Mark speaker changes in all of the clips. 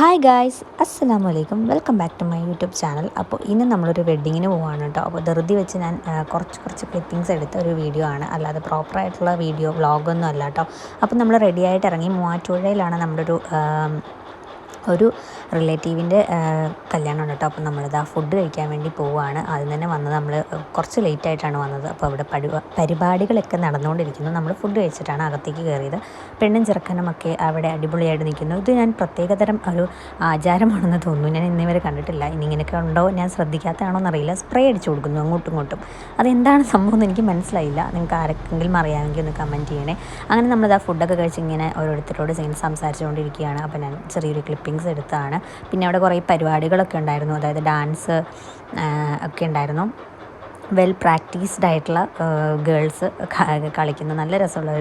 Speaker 1: Hi guys, അസ്സലാമു അലൈക്കും. Welcome back to my YouTube channel. അപ്പോൾ ഇന്ന് നമ്മളൊരു വെഡ്ഡിങ്ങിന് പോവാണ് കേട്ടോ. അപ്പോൾ ധൃതി വെച്ച് ഞാൻ കുറച്ച് ക്ലിപ്പിങ്സ് എടുത്ത ഒരു വീഡിയോ ആണ്, അല്ലാതെ പ്രോപ്പറായിട്ടുള്ള വീഡിയോ വ്ളോഗൊന്നും അല്ല കേട്ടോ. അപ്പോൾ നമ്മൾ റെഡിയായിട്ട് ഇറങ്ങി മൂവാറ്റുപുഴയിലാണ് നമ്മുടെ ഒരു റിലേറ്റീവിൻ്റെ കല്യാണമാണ് കേട്ടോ. അപ്പോൾ നമ്മളിതാ ഫുഡ് കഴിക്കാൻ വേണ്ടി പോവുകയാണ്. ആദ്യം തന്നെ വന്നത് നമ്മൾ കുറച്ച് ലേറ്റായിട്ടാണ് വന്നത്. അപ്പോൾ അവിടെ പരിപാടികളൊക്കെ നടന്നുകൊണ്ടിരിക്കുന്നു. നമ്മൾ ഫുഡ് കഴിച്ചിട്ടാണ് അകത്തേക്ക് കയറിയത്. പെണ്ണും ചെറുക്കനുമൊക്കെ അവിടെ അടിപൊളിയായിട്ട് നിൽക്കുന്നു. ഇത് ഞാൻ പ്രത്യേകതരം ഒരു ആചാരമാണെന്ന് തോന്നുന്നു. ഞാൻ ഇന്നേവരെ കണ്ടിട്ടില്ല. ഇനി ഇങ്ങനെയൊക്കെ ഉണ്ടോ ഞാൻ ശ്രദ്ധിക്കാത്തതാണോ എന്നറിയില്ല. സ്പ്രേ അടിച്ചു കൊടുക്കുന്നു അങ്ങോട്ടും ഇങ്ങോട്ടും. അതെന്താണ് സംഭവം എന്ന് എനിക്ക് മനസ്സിലായില്ല. നിങ്ങൾക്ക് ആരെങ്കിലും അറിയാമെങ്കിൽ ഒന്ന് കമൻറ്റ് ചെയ്യണേ. അങ്ങനെ നമ്മളിതാ ഫുഡൊക്കെ കഴിച്ച് ഇങ്ങനെ ഓരോരുത്തരോട് സംസാരിച്ചുകൊണ്ടിരിക്കുകയാണ്. അപ്പോൾ ഞാൻ ചെറിയൊരു ക്ലിപ്പിങ്സ് എടുത്തതാണ്. പിന്നെ അവിടെ കുറേ പരിപാടികളൊക്കെ ഉണ്ടായിരുന്നു, അതായത് ഡാൻസ് ഒക്കെ ഉണ്ടായിരുന്നു. വെൽ പ്രാക്ടീസ്ഡ് ആയിട്ടുള്ള ഗേൾസ് കളിക്കുന്ന നല്ല രസമുള്ള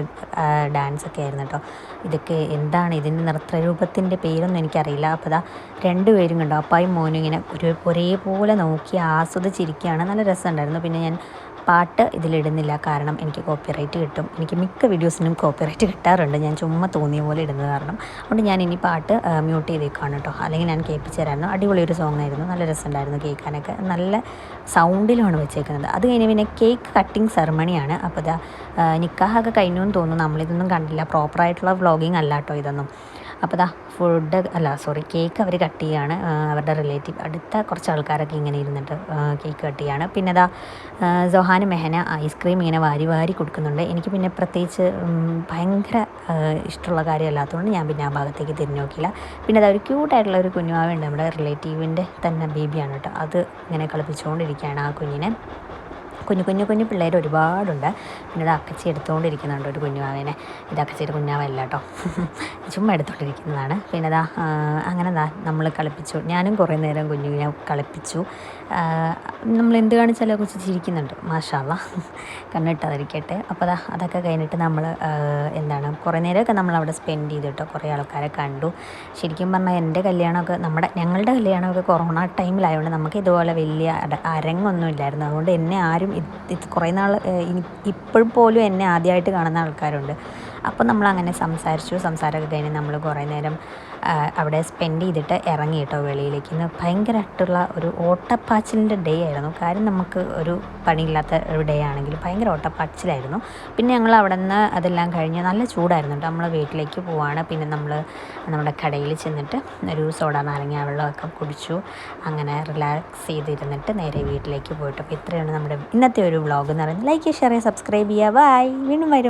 Speaker 1: ഡാൻസൊക്കെ ആയിരുന്നു കേട്ടോ. ഇതൊക്കെ എന്താണ് ഇതിൻ്റെ നൃത്തരൂപത്തിൻ്റെ പേരൊന്നും എനിക്കറിയില്ല. അപ്പോൾ അതാ രണ്ടുപേരും കണ്ടോ, അപ്പായും മോനും ഇങ്ങനെ ഒരേപോലെ നോക്കി ആസ്വദിച്ചിരിക്കുകയാണ്. നല്ല രസമുണ്ടായിരുന്നു. പിന്നെ ഞാൻ പാട്ട് ഇതിലിടുന്നില്ല, കാരണം എനിക്ക് കോപ്പിറൈറ്റ് കിട്ടും. എനിക്ക് മിക്ക വീഡിയോസിനും കോപ്പിറൈറ്റ് കിട്ടാറുണ്ട്, ഞാൻ ചുമ്മാ തോന്നിയ പോലെ ഇടുന്നത് കാരണം. അതുകൊണ്ട് ഞാൻ ഇനി പാട്ട് മ്യൂട്ട് ചെയ്തേക്കാണ് കേട്ടോ, അല്ലെങ്കിൽ ഞാൻ കേൾപ്പിച്ച് തരായിരുന്നു. അടിപൊളിയൊരു സോങ് ആയിരുന്നു, നല്ല രസമുണ്ടായിരുന്നു കേൾക്കാനൊക്കെ. നല്ല സൗണ്ടിലാണ് വെച്ചേക്കുന്നത്. അത് കഴിഞ്ഞ് പിന്നെ കേക്ക് കട്ടിങ് സെറമണിയാണ്. അപ്പോൾ ഇതാ നിക്കാഹൊക്കെ കഴിഞ്ഞു എന്ന് തോന്നുന്നു. നമ്മളിതൊന്നും കണ്ടില്ല, പ്രോപ്പറായിട്ടുള്ള വ്ളോഗിങ് അല്ല കേട്ടോ ഇതൊന്നും. അപ്പോൾ ദാ കേക്ക് അവർ കട്ട് ചെയ്യുകയാണ്. അവരുടെ റിലേറ്റീവ് അടുത്ത കുറച്ച് ആൾക്കാരൊക്കെ ഇങ്ങനെ ഇരുന്നിട്ട് കേക്ക് കട്ട് ചെയ്യുകയാണ്. പിന്നെ ദാ സൊഹാന് മെഹന ഐസ്ക്രീം ഇങ്ങനെ വാരി കൊടുക്കുന്നുണ്ട്. എനിക്ക് പിന്നെ പ്രത്യേകിച്ച് ഭയങ്കര ഇഷ്ടമുള്ള കാര്യമല്ലാത്തതുകൊണ്ട് ഞാൻ പിന്നെ ആ ഭാഗത്തേക്ക് തിരിഞ്ഞു നോക്കിയില്ല. പിന്നെ അതൊരു ക്യൂട്ടായിട്ടുള്ള ഒരു കുഞ്ഞുവാവുണ്ട്, നമ്മുടെ റിലേറ്റീവിൻ്റെ തന്നെ ബേബിയാണ് കേട്ടോ. അത് ഇങ്ങനെ കളിപ്പിച്ചുകൊണ്ടിരിക്കുകയാണ് ആ കുഞ്ഞിനെ. കുഞ്ഞു പിള്ളേർ ഒരുപാടുണ്ട്. പിന്നെ ഇത് അക്കച്ചി എടുത്തുകൊണ്ടിരിക്കുന്നുണ്ട് ഒരു കുഞ്ഞുവാവേനെ. ഇത് അക്കച്ചിയുടെ കുഞ്ഞാവല്ല കേട്ടോ, ചുമ്മാ എടുത്തുകൊണ്ടിരിക്കുന്നതാണ്. പിന്നെ ഇതാ അങ്ങനെ നമ്മൾ കളിപ്പിച്ചു. ഞാനും കുറേ നേരം കുഞ്ഞിനെ കളിപ്പിച്ചു. നമ്മൾ എന്ത് കാണിച്ചാലും കൊച്ചു ചിരിക്കുന്നുണ്ട്, മാഷാ അല്ലാഹ്, കണ്ണിട്ടാതിരിക്കട്ടെ. അപ്പോൾ അതൊക്കെ കഴിഞ്ഞിട്ട് നമ്മൾ കുറേ നേരമൊക്കെ നമ്മളവിടെ സ്പെൻഡ് ചെയ്തിട്ടോ. കുറേ ആൾക്കാരെ കണ്ടു. ശരിക്കും പറഞ്ഞാൽ എൻ്റെ കല്യാണമൊക്കെ ഞങ്ങളുടെ കല്യാണമൊക്കെ കൊറോണ ടൈമിലായതുകൊണ്ട് നമുക്ക് ഇതുപോലെ വലിയ അരങ്ങൊന്നും ഇല്ലായിരുന്നു. അതുകൊണ്ട് എന്നെ ആരും ഇത് കുറേ നാൾ ഇപ്പോഴും പോലും എന്നെ ആദ്യമായിട്ട് കാണുന്ന ആൾക്കാരുണ്ട്. അപ്പോൾ നമ്മളങ്ങനെ സംസാരമൊക്കെ കഴിഞ്ഞ് നമ്മൾ കുറേ നേരം അവിടെ സ്പെൻഡ് ചെയ്തിട്ട് ഇറങ്ങി കേട്ടോ വെളിയിലേക്ക്. ഇന്ന് ഭയങ്കരമായിട്ടുള്ള ഒരു ഓട്ടപ്പാച്ചിലിൻ്റെ ഡേ ആയിരുന്നു. കാര്യം നമുക്ക് ഒരു പണിയില്ലാത്ത ഒരു ഡേ ആണെങ്കിലും ഭയങ്കര ഓട്ടപ്പാച്ചിലായിരുന്നു. പിന്നെ ഞങ്ങൾ അവിടെ നിന്ന് അതെല്ലാം കഴിഞ്ഞ് നല്ല ചൂടായിരുന്നു കേട്ടോ. നമ്മൾ വീട്ടിലേക്ക് പോവാണ്. പിന്നെ നമ്മുടെ കടയിൽ ചെന്നിട്ട് ഒരു സോഡ നാരങ്ങ വെള്ളമൊക്കെ കുടിച്ചു. അങ്ങനെ റിലാക്സ് ചെയ്തിരുന്നിട്ട് നേരെ വീട്ടിലേക്ക് പോയിട്ട്. അപ്പോൾ ഇത്രയാണ് നമ്മുടെ ഇന്നത്തെ ഒരു വ്ളോഗ് എന്ന് പറയുന്നത്. ലൈക്ക്, ഷെയർ, സബ്സ്ക്രൈബ് ചെയ്യുക. ബൈ. വീണ്ടും വരും.